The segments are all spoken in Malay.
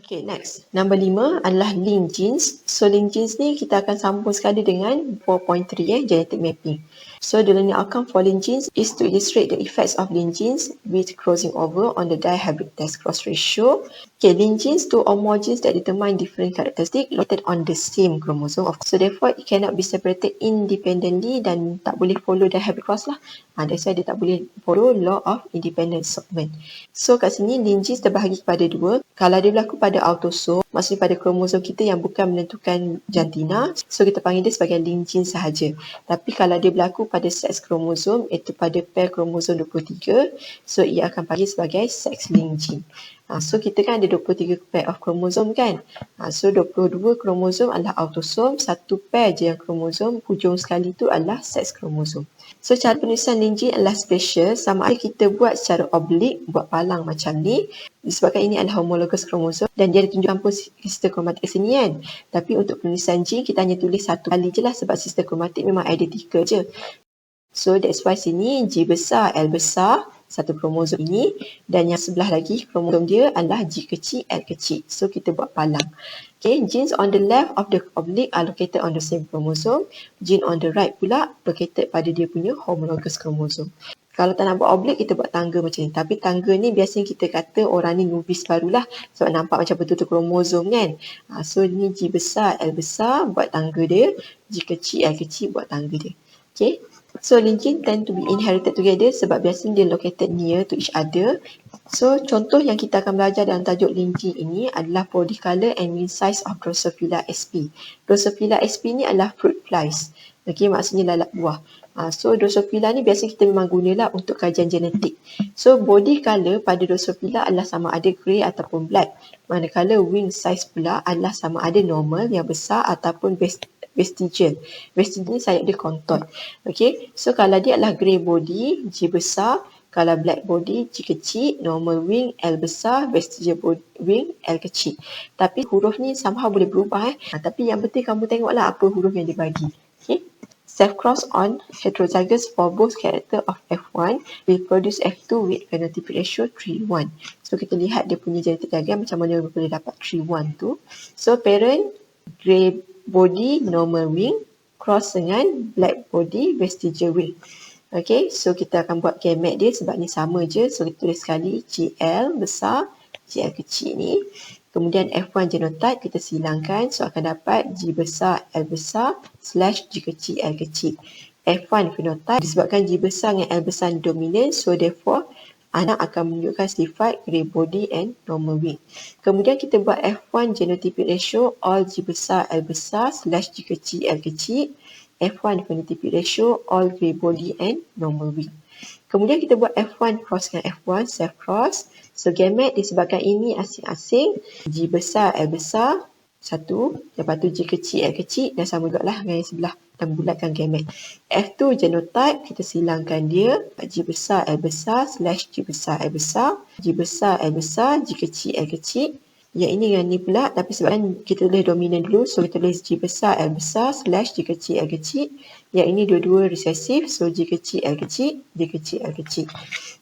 Okay, next. Nombor 5 adalah linked genes. So, linked genes ni kita akan sambung sekali dengan 4.3 genetic mapping. So, the learning outcome for linked genes is to illustrate the effects of linked genes with crossing over on the dihybrid test cross ratio. Okay, linked genes, two or more genes that determine different characteristics located on the same chromosome. So, therefore, it cannot be separated independently dan tak boleh follow dihybrid cross lah. That's why dia tak boleh follow law of independent assortment. So, kat sini linked genes terbahagi kepada dua. Kalau dia berlaku pada autosom, maksudnya pada kromosom kita yang bukan menentukan jantina, so kita panggil dia sebagai linked gene sahaja. Tapi kalau dia berlaku pada seks kromosom, iaitu pada pair kromosom 23, so ia akan panggil sebagai sex linked gene. So kita kan ada 23 pair of kromosom kan. So 22 kromosom adalah autosom, satu pair je yang kromosom, hujung sekali tu adalah seks kromosom. So cara penulisan linked gene adalah special, sama ada kita buat secara oblik, buat palang macam ni, disebabkan ini adalah homologous kromosom dan dia ada tunjuk kampung sistem kromatik sini kan. Tapi untuk penulisan gene kita hanya tulis satu kali je lah sebab sistem kromatik memang identical je. So that's why sini G besar, L besar, satu kromosom ini, dan yang sebelah lagi kromosom dia adalah G kecil, L kecil. So kita buat palang. Okay, genes on the left of the oblique are located on the same chromosome. Gene on the right pula located pada dia punya homologous chromosome. Kalau tak nak buat oblik, kita buat tangga macam ni. Tapi tangga ni biasanya kita kata orang ni nubis barulah sebab nampak macam betul-betul kromosom kan. So ni G besar, L besar, buat tangga dia. G kecil, L kecil, buat tangga dia. Okay. So linked gene tend to be inherited together sebab biasanya dia located near to each other. So contoh yang kita akan belajar dalam tajuk linked gene ini adalah body color and mean size of Drosophila sp. Drosophila sp ni adalah fruit flies. Okay, maksudnya lalat buah. So Drosophila ni biasanya kita memang gunalah untuk kajian genetik. So body color pada Drosophila adalah sama ada grey ataupun black. Manakala wing size pula adalah sama ada normal yang besar ataupun vestigial. Vestigial ni sayap dia kontot. Okay, so kalau dia adalah grey body, G besar. Kalau black body, G kecil, normal wing, L besar, vestigial wing, L kecil. Tapi huruf ni somehow boleh berubah. Tapi yang penting kamu tengoklah apa huruf yang dia bagi. Okay. Self-cross on heterozygous for both character of F1 will produce F2 with phenotypic ratio 3:1. So kita lihat dia punya genetic diagram macam mana boleh dapat 3:1 tu. So parent, grey body, normal wing, cross dengan black body, vestigial wing. Okay, so kita akan buat gamete dia sebab ni sama je. So kita tulis sekali GL besar, GL kecil ni. Kemudian F1 genotype kita silangkan. So akan dapat G besar, L besar / G kecil, L kecil. F1 phenotype disebabkan G besar dengan L besar dominan. So therefore anak akan menunjukkan sifat grey body and normal wing. Kemudian kita buat F1 genotypic ratio all G besar, L besar / G kecil, L kecil. F1 phenotypic ratio all grey body and normal wing. Kemudian kita buat F1 cross dengan F1 self cross. So gamete disebabkan ini asing-asing, G besar, L besar, satu, lepas tu G kecil, L kecil dan sama juga lah dengan yang sebelah dan bulatkan gamete. F2 genotype kita silangkan dia, G besar, L besar / G besar, L besar, G besar, L besar, G kecil, L kecil. Yang ini dengan ni pula, tapi sebabkan kita tulis dominan dulu, so kita tulis G besar, L besar / G kecil, L kecil. Yang ini dua-dua resesif, so G kecil, L kecil, G kecil, L kecil.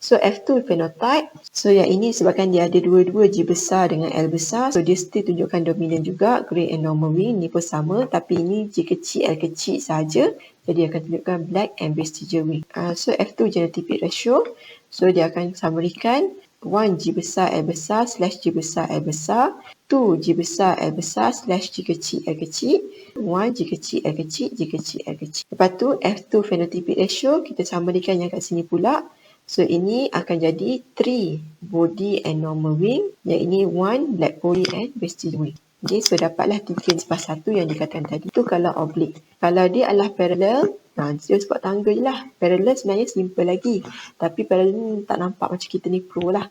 So F2 phenotype, so yang ini sebabkan dia ada dua-dua G besar dengan L besar, so dia still tunjukkan dominan juga, grey and normal wing, ni pun sama, tapi ini G kecil, L kecil saja, jadi akan tunjukkan black and vestigial wing. So F2 genotypic ratio, so dia akan summary-kan 1 G besar L besar / G besar L besar, 2 G besar L besar / G kecil L kecil, 1 G kecil L kecil, G kecil L kecil. Lepas tu F2 phenotypic ratio kita sambungkan yang kat sini pula. So ini akan jadi 3 body and normal wing, yang ini 1 black body and vestigial wing. Okay, so dapatlah 3/1 yang dikatakan tadi. Itu kalau oblique. Kalau dia adalah parallel, dia sebab tangga je lah. Parallel sebenarnya simple lagi. Tapi parallel ni tak nampak macam kita ni pro lah.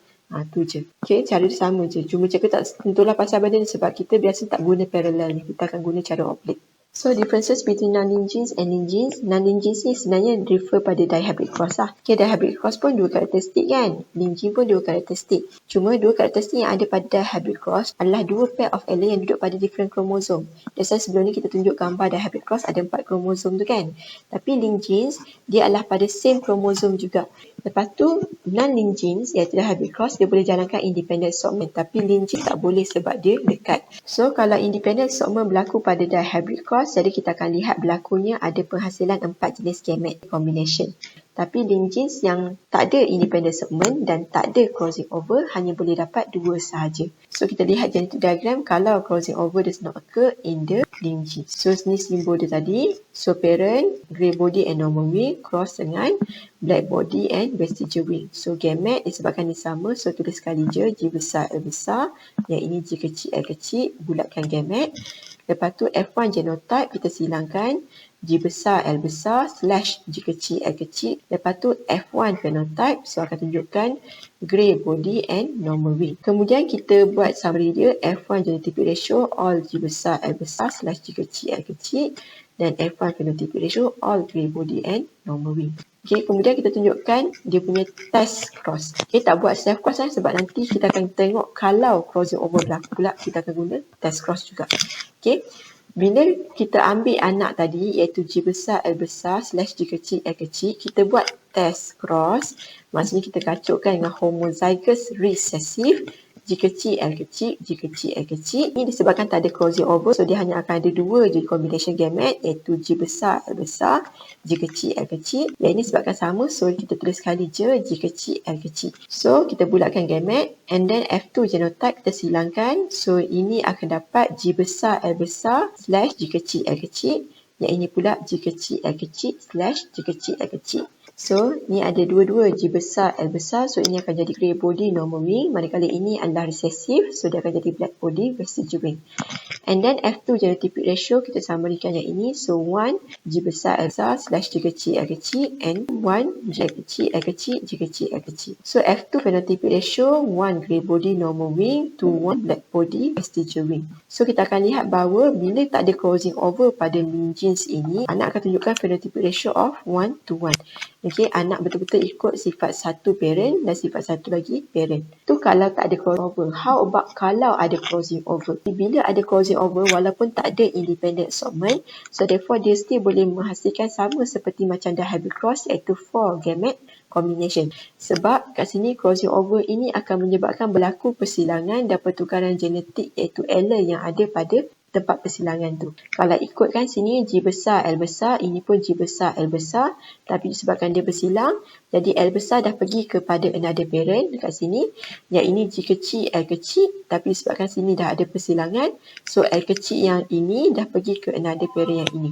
Tu je. Okay, cara dia sama je. Cuma cakap tak tentulah pasal badan sebab kita biasa tak guna parallel ni. Kita akan guna cara oblique. So differences between non-linked genes and linked genes. Non-linked genes ni sebenarnya refer pada dihybrid cross lah. Okay, dihybrid cross pun dua karakteristik kan. Linked gene pun dua karakteristik. Cuma dua karakteristik yang ada pada dihybrid cross adalah dua pair of allele yang duduk pada different kromosom. That's why sebelum ni kita tunjuk gambar dihybrid cross ada 4 kromosom tu kan. Tapi linked genes dia adalah pada same kromosom juga. Lepas tu, non-linked genes iaitu hybrid cross, dia boleh jalankan independent assortment, tapi linked genes tak boleh sebab dia dekat. So kalau independent assortment berlaku pada dihybrid cross, jadi kita akan lihat berlakunya ada penghasilan 4 jenis gamete combination. Tapi linked genes yang tak ada independent assortment dan tak ada crossing over hanya boleh dapat 2 sahaja. So kita lihat genetic diagram kalau crossing over does not occur in the linked genes. So ni simbol dia tadi. So parent, grey body and normal wing cross dengan black body and vestigial wing. So gamete disebabkan ni sama, so tulis sekali je G besar L besar, yang ini G kecil L kecil, bulatkan gamete. Lepas tu F1 genotype kita silangkan G besar L besar / G kecil L kecil. Lepas tu F1 phenotype, so akan tunjukkan grey body and normal wing. Kemudian kita buat summary dia, F1 genotypic ratio all G besar L besar / G kecil L kecil, dan F1 phenotypic ratio all grey body and normal wing. Okay, kemudian kita tunjukkan dia punya test cross. Okay, tak buat self cross sebab nanti kita akan tengok kalau crossing over berlaku pula, kita akan guna test cross juga. Okay. Bila kita ambil anak tadi iaitu G besar L besar / G kecil L kecil, kita buat test cross, maksudnya kita kacukkan dengan homozygous recessive G kecil L kecil, G kecil L kecil. Ini disebabkan tak ada crossing over, so dia hanya akan ada 2 je combination gamete iaitu G besar L besar, G kecil L kecil. Yang ini sebabkan sama, so kita tulis sekali je G kecil L kecil. So kita bulatkan gamete and then F2 genotype kita silangkan. So ini akan dapat G besar L besar / G kecil L kecil. Yang ini pula G kecil L kecil / G kecil L kecil. So, ni ada dua-dua G besar L besar. So, ini akan jadi grey body normal wing. Manakala ini adalah recessive. So, dia akan jadi black body vestigial wing. And then F2 genotypic ratio kita summarikan yang ini. So, 1 G besar L besar / G kecil L kecil and 1 G kecil L kecil, G kecil L kecil. So, F2 phenotypic ratio 1 grey body normal wing to 1 black body vestigial wing. So, kita akan lihat bahawa bila tak ada crossing over pada linked genes ini, anak akan tunjukkan phenotypic ratio of 1 to 1. Okay, anak betul-betul ikut sifat satu parent dan sifat satu lagi parent. Tu kalau tak ada crossing over. How about kalau ada crossing over? Bila ada crossing over, walaupun tak ada independent assortment, so therefore dia still boleh menghasilkan sama seperti macam dihybrid cross iaitu 4 gamete combination. Sebab kat sini crossing over ini akan menyebabkan berlaku persilangan dan pertukaran genetik iaitu allele yang ada pada tempat persilangan tu. Kalau ikutkan sini G besar L besar, ini pun G besar L besar, tapi disebabkan dia bersilang, jadi L besar dah pergi kepada another parent dekat sini. Yang ini G kecil L kecil, tapi disebabkan sini dah ada persilangan, so L kecil yang ini dah pergi ke another parent yang ini.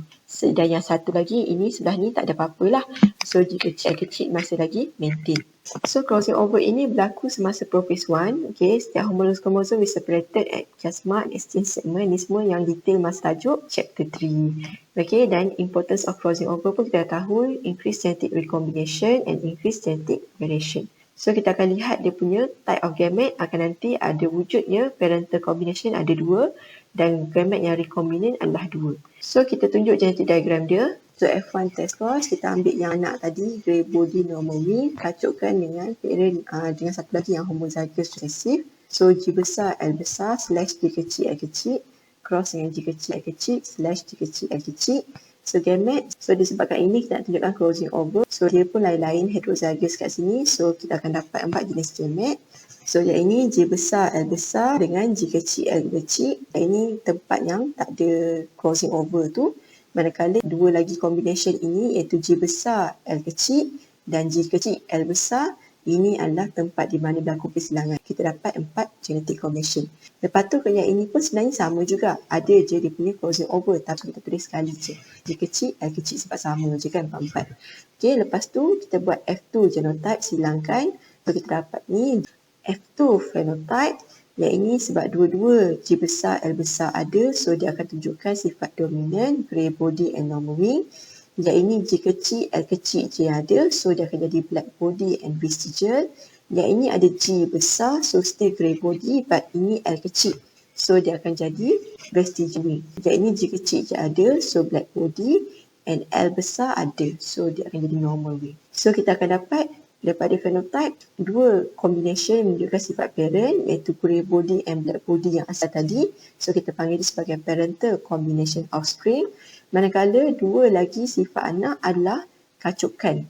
Dan yang satu lagi, ini sebelah ni tak ada apa-apa lah. So G kecil L kecil masih lagi maintain. So crossing over ini berlaku semasa prophase 1. Okay, setiap homologous chromosome is separated at chiasma and exchange segment. Ini semua yang detail masa tajuk chapter 3. Okay, dan importance of crossing over pun kita dah tahu, increase genetic recombination and increase genetic variation. So kita akan lihat dia punya type of gamete akan nanti ada wujudnya parental combination ada 2 dan gamete yang recombinant adalah 2. So kita tunjuk genetic diagram dia. So F1 test cross, kita ambil yang anak tadi, grey body normal wing, kacukkan dengan parent dengan satu lagi yang homozygous recessive. So G besar L besar / G kecil L kecil, cross dengan G kecil L kecil / G kecil L kecil. So gamete, so disebabkan ini kita nak tunjukkan crossing over. So dia pun lain-lain heterozygous kat sini. So kita akan dapat 4 jenis gamete. So yang ini G besar L besar dengan G kecil L kecil. Yang ini tempat yang tak ada crossing over tu. Manakala 2 lagi combination ini iaitu G besar L kecil dan G kecil L besar, ini adalah tempat di mana berlaku persilangan. Kita dapat 4 genetic combination. Lepas tu yang ini pun sebenarnya sama juga. Ada je dia punya crossing over, tapi kita tulis sekali je. G kecil L kecil sebab sama je kan 4-4. Okay, lepas tu kita buat F2 genotype, silangkan. So kita dapat ni F2 phenotype. Yang ini sebab dua-dua G besar L besar ada, so dia akan tunjukkan sifat dominan, grey body and normal wing. Yang ini G kecil L kecil G ada, so dia akan jadi black body and vestigial. Yang ini ada G besar, so still grey body, but ini L kecil, so dia akan jadi vestigial wing. Yang ini G kecil je ada, so black body, and L besar ada, so dia akan jadi normal wing. So kita akan dapat daripada phenotype 2 combination menunjukkan sifat parent iaitu grey body and black body yang asal tadi. So kita panggil dia sebagai parental combination offspring. Manakala 2 lagi sifat anak adalah kacukan.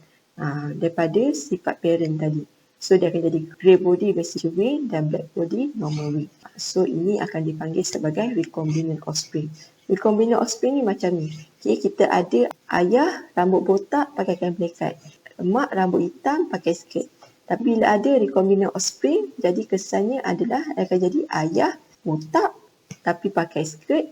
daripada sifat parent tadi. So dia akan jadi grey body residual wing dan black body normal wing. So ini akan dipanggil sebagai recombinant offspring. Recombinant offspring ni macam ni. Okay, kita ada ayah rambut botak pakai kain pelikat, mak rambut hitam pakai skirt. Tapi bila ada recombinant offspring, jadi kesannya adalah akan jadi ayah botak tapi pakai skirt,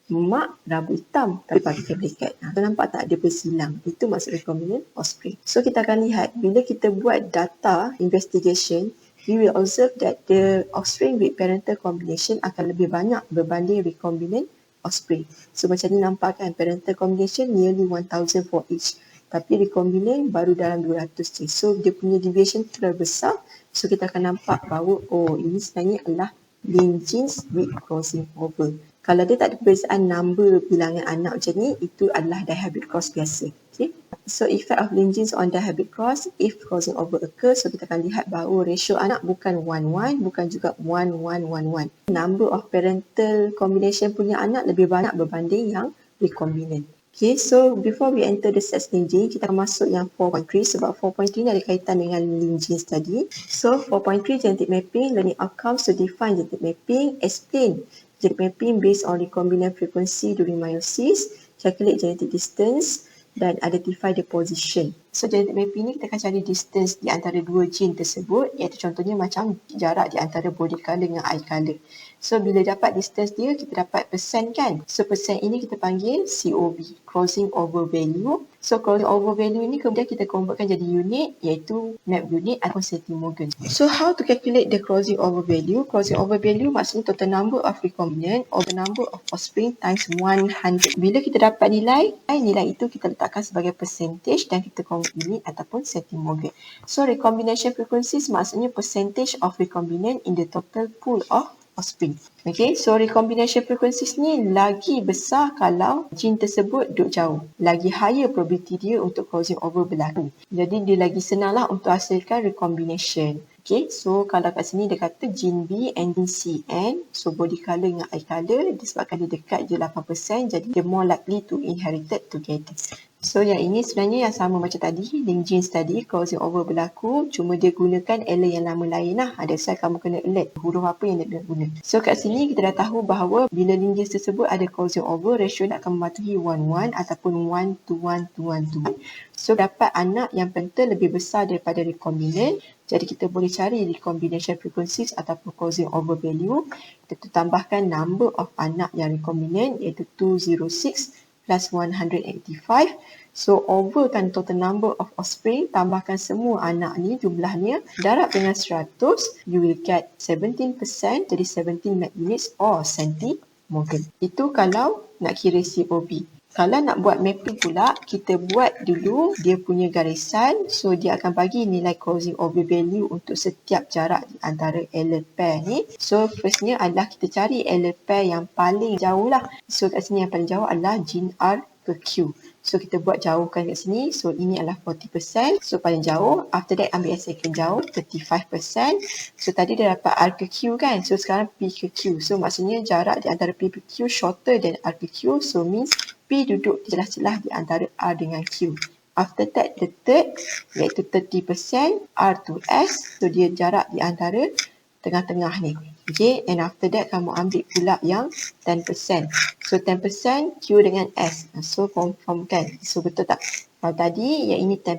mak rambut hitam tapi pakai kain pelikat. Nampak tak ada bersilang? Itu maksud recombinant offspring. So kita akan lihat bila kita buat data investigation, we will observe that the offspring with parental combination akan lebih banyak berbanding recombinant offspring. So macam ni nampak kan, parental combination nearly 1000 for each. Tapi recombinant baru dalam 200 je. So dia punya deviation terlalu besar. So kita akan nampak bahawa ini sebenarnya adalah linked genes with crossing over. Kalau dia tak ada perbezaan number bilangan anak macam ni, itu adalah dihybrid cross biasa. Okay? So effect of linked genes on dihybrid cross if crossing over occurs. So kita akan lihat bahawa ratio anak bukan 1-1, bukan juga 1-1-1-1. Number of parental combination punya anak lebih banyak berbanding yang recombinant. Okay, so before we enter the sex linked gene, kita akan masuk yang 4.3 sebab 4.3 ni ada kaitan dengan linked genes tadi. So 4.3 genetic mapping, learning outcomes to define genetic mapping, explain genetic mapping based on recombinant frequency during meiosis, calculate genetic distance dan identify the position. So genetic mapping ni kita akan cari distance di antara dua gene tersebut, iaitu contohnya macam jarak di antara body colour dengan eye colour. So bila dapat distance dia, kita dapat persen kan. So persen ini kita panggil COV, crossing over value. So crossing over value ini kemudian kita convertkan jadi unit, iaitu map unit atau centimorgan. So how to calculate the crossing over value? Crossing over value maksudnya total number of recombinant or the number of offspring times 100. Bila kita dapat nilai itu kita letakkan sebagai percentage dan kita convert unit ataupun centimorgan. So recombination frequencies maksudnya percentage of recombinant in the total pool of offspring. Okay, so recombination frequencies ni lagi besar kalau gene tersebut duduk jauh. Lagi higher probability dia untuk crossing over berlaku. Jadi dia lagi senanglah untuk hasilkan recombination. Okay, so kalau kat sini dia kata gene B and gene C and so body colour dengan eye colour disebabkan dia dekat je 8%, jadi dia more likely to inherited together. So yang ini sebenarnya yang sama macam tadi, linked genes tadi, crossing over berlaku, cuma dia gunakan alert yang nama lain lah. That's why kamu kena alert huruf apa yang dia guna. So kat sini kita dah tahu bahawa bila linked genes tersebut ada crossing over, ratio nak akan mematuhi 1-1 ataupun 1-to-1-to-1-to-1. So dapat anak yang parental lebih besar daripada recombinant. Jadi kita boleh cari recombination frequencies ataupun crossing over value. Kita tambahkan number of anak yang recombinant iaitu 206 plus 185. So overkan total number of offspring, tambahkan semua anak ni jumlahnya, darab dengan 100, you will get 17%, jadi 17 map units or centimorgan. Itu kalau nak kira COV. Kalau nak buat mapping pula, kita buat dulu dia punya garisan. So dia akan bagi nilai crossing over value untuk setiap jarak di antara allele pair ni. So firstnya adalah kita cari allele pair yang paling jauh lah. So kat sini yang paling jauh adalah gene R ke Q. So kita buat jauhkan kat sini. So ini adalah 40%. So paling jauh. After that ambil yang second jauh 35%. So tadi dah dapat R ke Q kan. So sekarang P ke Q. So maksudnya jarak di antara P ke Q shorter than R ke Q. So means P duduk di celah-celah di antara R dengan Q. After that the third iaitu 30% R to S. So dia jarak di antara tengah-tengah ni. Okay, and after that kamu ambil pula yang 10%. So 10% Q dengan S. So confirm kan? So betul tak? Kalau tadi yang ini 10%.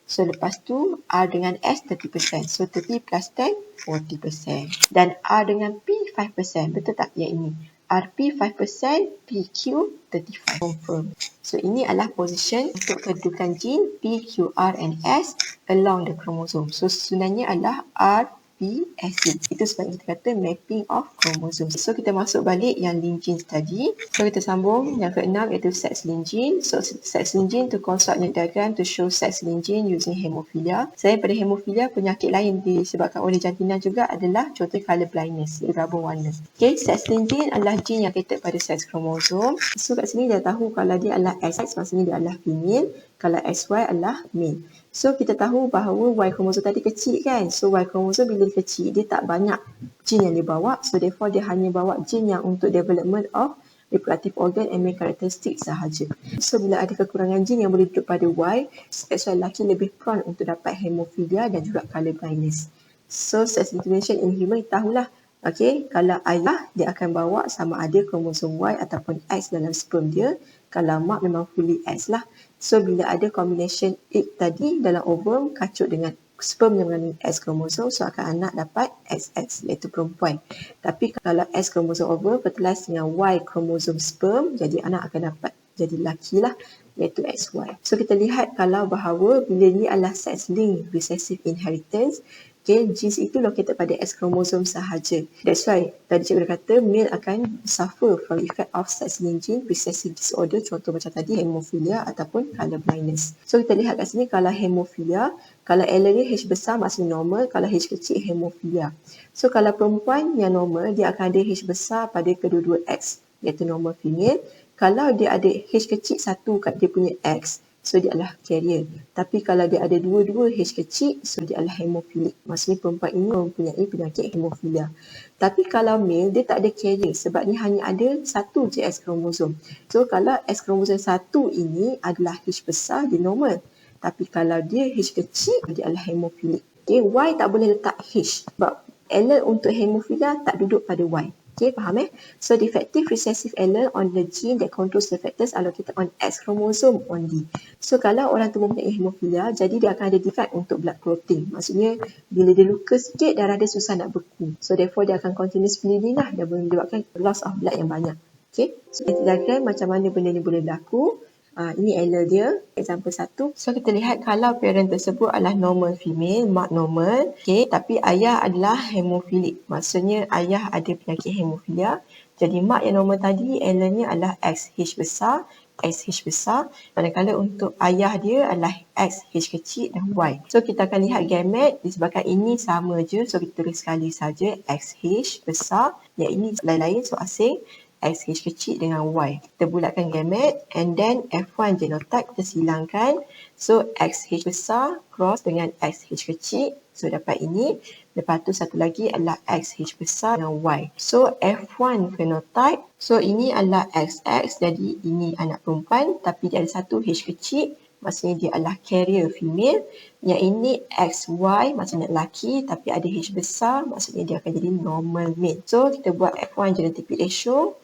So lepas tu R dengan S 30%. So 30 plus 10, 40%. Dan R dengan P 5%. Betul tak yang ini? RP 5%, PQ 35. Confirm. So ini adalah position untuk kedudukan gene P, Q, R and S along the chromosome. So sebenarnya adalah R, P, S. Itu sebab kita kata mapping of chromosomes. So kita masuk balik yang linked genes tadi. So kita sambung yang keenam iaitu sex linked gene. So sex linked gene to construct unit diagram to show sex linked gene using hemophilia. Selain pada hemophilia, penyakit lain disebabkan oleh jantina juga adalah contohnya color blindness, gabung warna. Okay, sex linked gene adalah gene yang kaitan pada sex chromosome. So kat sini dia tahu kalau dia adalah XX maksudnya dia adalah female, kalau XY adalah male. So kita tahu bahawa Y chromosome tadi kecil kan. So Y chromosome bila dia kecil, dia tak banyak gene yang dia bawa. So therefore dia hanya bawa gene yang untuk development of reproductive organ and male characteristics sahaja. So bila ada kekurangan jin yang boleh duduk pada Y, seksual lelaki lebih prone untuk dapat hemophilia dan juga color blindness. So sex information in human tahulah. Okey, kalau ayah dia akan bawa sama ada kromosom Y ataupun X dalam sperm dia. Kalau mak memang fully X lah. So bila ada combination egg tadi dalam ovum kacut dengan sperm yang mengandung X kromosom, so akan anak dapat XX iaitu perempuan. Tapi kalau X kromosom ovum fertilize dengan Y kromosom sperm, jadi anak akan dapat jadi lelaki lah, iaitu XY. So kita lihat kalau bahawa bila ni adalah sex linked recessive inheritance, okay, genes itu located pada X kromosom sahaja. That's why tadi cikgu dah kata male akan suffer from effect of sex-linked gene recessive disorder, contoh macam tadi hemophilia ataupun color blindness. So kita lihat kat sini kalau hemophilia, kalau allele H besar maksudnya normal, kalau H kecil hemophilia. So kalau perempuan yang normal, dia akan ada H besar pada kedua-dua X, iaitu normal female. Kalau dia ada H kecil satu kat dia punya X, so dia adalah carrier. Tapi kalau dia ada dua-dua H kecil, so dia adalah hemofilik. Maksudnya perempuan ini mempunyai penyakit hemofilia. Tapi kalau male, dia tak ada carrier sebab ni hanya ada satu je X kromosom. So kalau X kromosom satu ini adalah H besar, dia normal. Tapi kalau dia H kecil, dia adalah hemofilik. Okay, Y tak boleh letak H sebab allele untuk hemofilia tak duduk pada Y. Okay, faham So, defective recessive allele on the gene that controls the factors are located on X chromosome only. So, kalau orang tu mempunyai hemofilia, jadi dia akan ada defect untuk blood clotting. Maksudnya, bila dia luka sikit, darah dia susah nak beku. So, therefore, dia akan continuous bleeding lah dan menyebabkan loss of blood yang banyak. Okay, so kita diagram macam mana benda ni boleh berlaku. Ini allele dia, example 1. So kita lihat kalau parent tersebut adalah normal female, mak normal, okay, tapi ayah adalah hemofilik. Maksudnya ayah ada penyakit hemofilia. Jadi mak yang normal tadi, allele-nya adalah XH besar, XH besar. Manakala untuk ayah dia adalah XH kecil dan Y. So kita akan lihat gamet, disebabkan ini sama je. So kita tulis sekali saja XH besar. Yang ini lain-lain, so asing. XH kecil dengan Y. Kita bulatkan gamet and then F1 genotype kita silangkan. So XH besar cross dengan XH kecil. So dapat ini. Lepas tu satu lagi adalah XH besar dengan Y. So F1 phenotype. So ini adalah XX. Jadi ini anak perempuan tapi dia ada satu H kecil. Maksudnya dia adalah carrier female. Yang ini XY maksudnya lelaki tapi ada H besar. Maksudnya dia akan jadi normal male. So kita buat F1 genotypic ratio.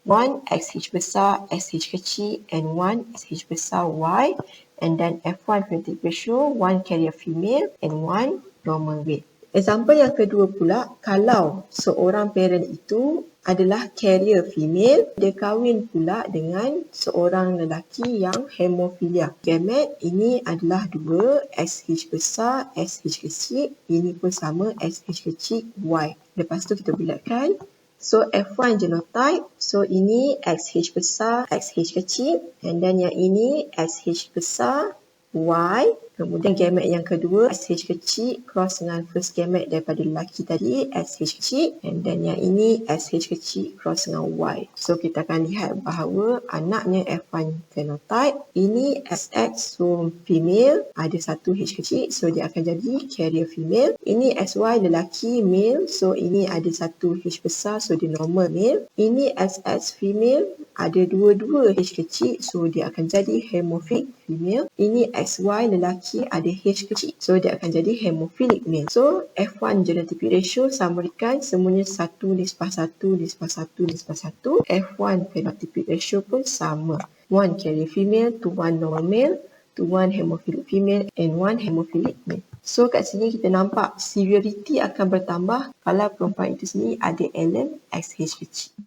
1 XH besar, SH kecil and 1 SH besar Y, and then F1 phenotypic ratio 1 carrier female and 1 normal male. Example yang kedua pula, kalau seorang parent itu adalah carrier female, dia kahwin pula dengan seorang lelaki yang hemofilia. Gamet ini adalah 2 SH besar, SH kecil, ini pun sama SH kecil Y. Lepas tu kita bulatkan. So F1 genotype, so ini XH besar, XH kecil, and then yang ini SH besar, Y. Kemudian gamet yang kedua, SH kecil cross dengan first gamet daripada lelaki tadi, SH kecil, and then yang ini SH kecil cross dengan Y. So kita akan lihat bahawa anaknya F1 phenotype, ini XX, so female, ada satu H kecil, so dia akan jadi carrier female. Ini SY lelaki, male, so ini ada satu H besar, so dia normal male. Ini XX female, ada dua-dua H kecil, so dia akan jadi hemophilic female. Ini XY lelaki, ada H kecil, so dia akan jadi hemophilic male. So F1 genotypic ratio summarikan semuanya 1:1:1:1:1. F1 phenotypic ratio pun sama, 1 carrier female to 1 normal male to 1 hemophilic female and 1 hemophilic male. So kat sini kita nampak severity akan bertambah kalau perempuan itu sendiri ada allele XH kecil.